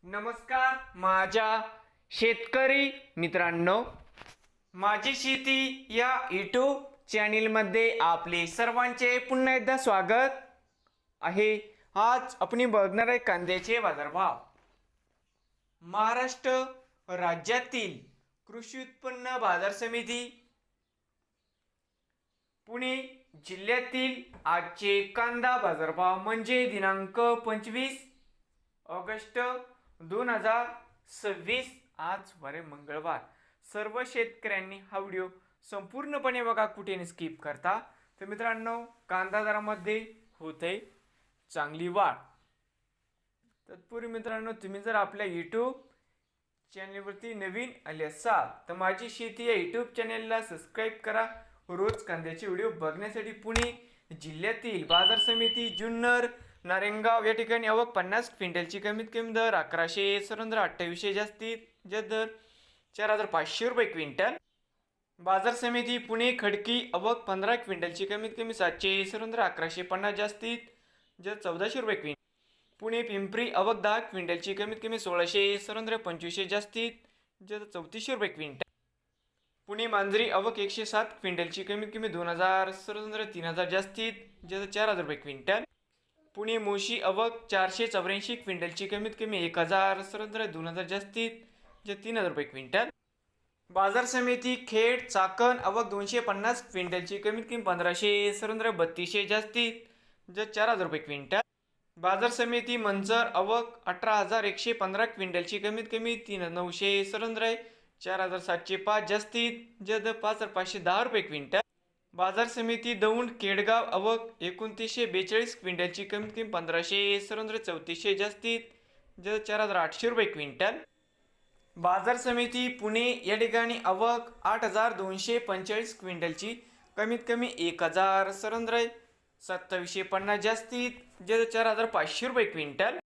नमस्कार माझ्या शेतकरी मित्रांनो, माझी शेती या यूट्यूब चॅनलमध्ये आपले सर्वांचे पुन्हा एकदा स्वागत आहे. आज आपण बघणार आहे कांद्याचे बाजारभाव. महाराष्ट्र राज्यातील कृषी उत्पन्न बाजार समिती पुणे जिल्ह्यातील आजचे कांदा बाजारभाव म्हणजे दिनांक 25 ऑगस्ट 2026, आज वारे मंगळवार. सर्व शेतकऱ्यांनी हा व्हिडिओ संपूर्णपणे बघा, कुठे स्किप करता. तर मित्रांनो, कांदा दरामध्ये होते चांगली वाढ. तत्पूर्वी मित्रांनो, तुम्ही जर आपल्या यूट्यूब चॅनलवरती नवीन आले असाल तर माझी शेती या यूट्यूब चॅनलला सबस्क्राईब करा. रोज कांद्याचे व्हिडिओ बघण्यासाठी पुणे जिल्ह्यातील बाजार समिती जुन्नर नारायणगाव या ठिकाणी आवक 50 क्विंटलची कमीत कमी दर 1127 जास्तीत जास्त दर 4500 रुपये क्विंटल. बाजार समिती पुणे खडकी आवक 15 क्विंटलची कमीत कमी 717 1150 जास्तीत जास्त 1400 रुपये क्विंटल. पुणे पिंपरी आवक 10 क्विंटलची कमीत कमी 1625 जास्तीत जास्त 3400 रुपये क्विंटल. पुणे मांजरी आवक 107 क्विंटलची कमीत कमी 2000 3000 जास्तीत जास्त 4000 रुपये क्विंटल. पुणे मोशी आवक 484 क्विंटलची कमीत कमी 1000 2000 जास्तीत जास्त 3000 रुपये क्विंटल. बाजार समिती खेड चाकण आवक 250 क्विंटलची कमीत कमी 1500 3200 जास्तीत जास्त 4000 रुपये क्विंटल. बाजार समिती मंचर आवक 18115 क्विंटलची कमीत कमी 3900 4705 जास्तीत जास्त 5510 रुपये क्विंटल. बाजार समिती दौंड केडगाव आवक 2942 क्विंटलची कमीत कमी 1500 3400 जास्तीत जास्त 4800 रुपये क्विंटल. बाजार समिती पुणे या ठिकाणी आवक 8245 क्विंटलची कमीत कमी 1000 2750 जास्तीत जास्त 4500 रुपये क्विंटल.